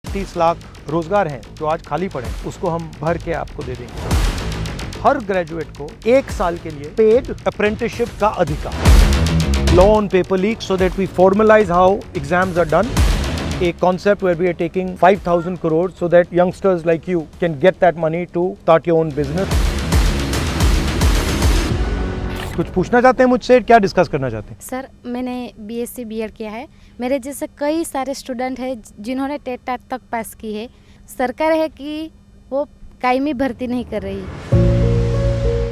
30 लाख रोजगार हैं जो आज खाली पड़े हैं, उसको हम भर के आपको दे देंगे। हर ग्रेजुएट को 1 साल के लिए पेड अप्रेंटिसशिप का अधिकार। Law on paper leak so that we formalize how exams are done. A concept where we are taking 5,000 crores so that youngsters like you can get that money to start your own business. कुछ पूछना चाहते हैं मुझसे, क्या discuss करना चाहते हैं? Sir, मैंने बीएससी बीएड किया है। मेरे जैसे कई सारे स्टूडेंट हैं जिन्होंने टेट तक पास की है। सरकार है कि वो कायमी भर्ती नहीं कर रही।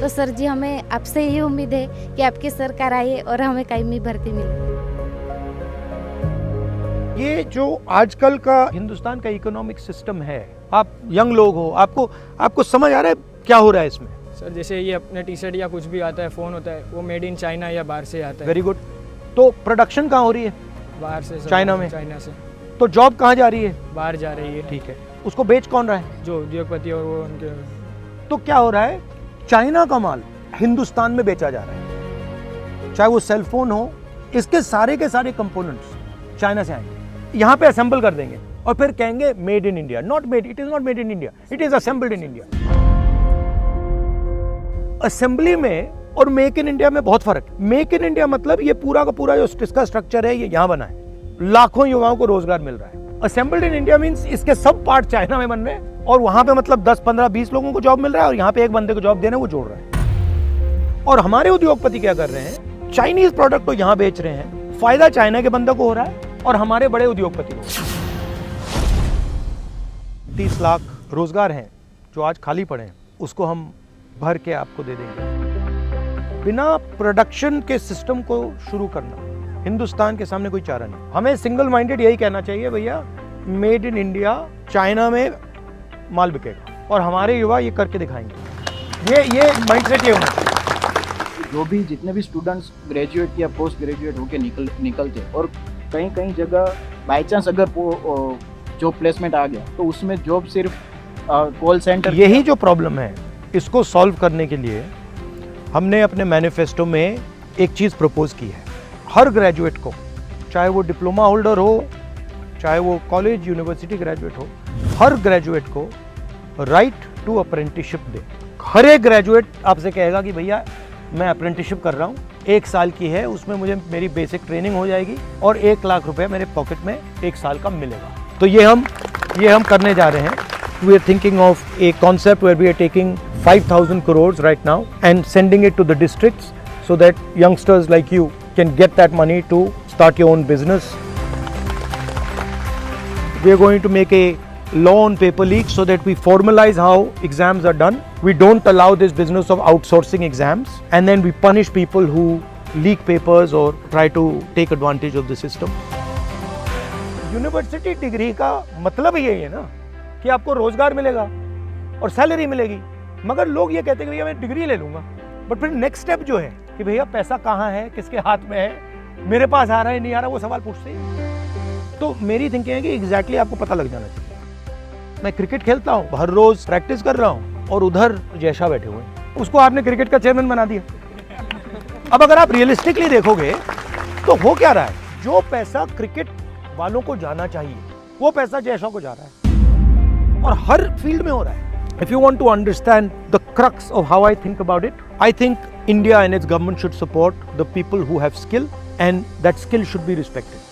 तो सर जी, हमें आपसे ये उम्मीद है कि आपकी सरकार आए और हमें कायमी भर्ती मिले। ये जो आजकल का हिंदुस्तान का इकोनॉमिक सिस्टम है, आप यंग लोग हो, आपको समझ आ रहा है क्या हो रहा है इसमें? सर, जैसे ये अपने टी शर्ट या कुछ भी आता है, फ़ोन होता है, वो मेड इन चाइना या बाहर से आता है। Very good. तो प्रोडक्शन कहाँ हो रही है? बाहर से सर, चाइना में। चाइना से। तो जॉब कहाँ जा रही है? बाहर जा रही है। ठीक है, उसको बेच कौन रहा है? जो उद्योगपति और वो उनके। तो क्या हो रहा है, चाइना का माल हिंदुस्तान में बेचा जा रहा है। चाहे वो सेल फोन हो, इसके सारे के सारे कंपोनेंट्स चाइना से आएंगे, यहाँ पे असेंबल कर देंगे और फिर कहेंगे made in India. Not made, it is not made in India, it is assembled in India. Assembly में और मेक इन इंडिया में बहुत फर्क है। मेक इन इंडिया मतलब ये पूरा का पूरा जो इसका स्ट्रक्चर है ये यहाँ बना है, लाखों युवाओं को रोजगार मिल रहा है। असेंबल्ड इन इंडिया मींस इसके सब पार्ट चाइना में बन रहे हैं और वहां पे मतलब 10, 15, 20 लोगों को जॉब मिल रहा है और यहाँ पे एक बंदे को जॉब देना वो जोड़ रहा है। और हमारे उद्योगपति क्या कर रहे हैं, चाइनीज प्रोडक्ट को यहाँ बेच रहे हैं, फायदा चाइना के बंदे को हो रहा है और हमारे बड़े उद्योगपति को। 30 लाख रोजगार हैं जो आज खाली पड़े हैं, उसको हम भर के आपको दे देंगे। बिना प्रोडक्शन के सिस्टम को शुरू करना हिंदुस्तान के सामने कोई चारा नहीं। हमें सिंगल माइंडेड यही कहना चाहिए, भैया मेड इन इंडिया, चाइना में माल बिकेगा और हमारे युवा ये करके दिखाएंगे। ये माइंडसेट ये होना चाहिए। जो भी जितने भी स्टूडेंट्स ग्रेजुएट या पोस्ट ग्रेजुएट होके निकलते और कहीं जगह बाई चांस अगर वो जॉब प्लेसमेंट आ गया तो उसमें जॉब सिर्फ कॉल सेंटर। यही जो प्रॉब्लम है, इसको सॉल्व करने के लिए हमने अपने मैनिफेस्टो में एक चीज़ प्रपोज की है। हर ग्रेजुएट को, चाहे वो डिप्लोमा होल्डर हो, चाहे वो कॉलेज यूनिवर्सिटी ग्रेजुएट हो, हर ग्रेजुएट को राइट टू अप्रेंटिसशिप दे। हर एक ग्रेजुएट आपसे कहेगा कि भैया मैं अप्रेंटिसशिप कर रहा हूँ, 1 साल की है, उसमें मुझे मेरी बेसिक ट्रेनिंग हो जाएगी और 1 लाख रुपए मेरे पॉकेट में 1 साल का मिलेगा। तो ये हम करने जा रहे हैं। We are thinking of a concept where we are taking 5,000 crores right now and sending it to the districts so that youngsters like you can get that money to start your own business. We are going to make a law on paper leak so that we formalize how exams are done. We don't allow this business of outsourcing exams and then we punish people who leak papers or try to take advantage of the system. University degree का मतलब ही यही है ना कि आपको रोजगार मिलेगा और सैलरी मिलेगी, मगर लोग ये कहते हैं कि भैया मैं डिग्री ले लूंगा, बट फिर नेक्स्ट स्टेप जो है कि भैया पैसा कहाँ है, किसके हाथ में है, मेरे पास आ रहा है नहीं आ रहा, वो सवाल पूछते हैं। तो मेरी थिंकिंग है कि एग्जैक्टली आपको पता लग जाना चाहिए। मैं क्रिकेट खेलता हूँ, हर रोज प्रैक्टिस कर रहा हूँ और उधर जैसा बैठे हुए हैं, उसको आपने क्रिकेट का चेयरमैन बना दिया। अब अगर आप रियलिस्टिकली देखोगे तो हो क्या रहा है, जो पैसा क्रिकेट वालों को जाना चाहिए वो पैसा जैसा को जा रहा है और हर फील्ड में हो रहा है। If you want to understand the crux of how I think about it, I think India and its government should support the people who have skill and that skill should be respected.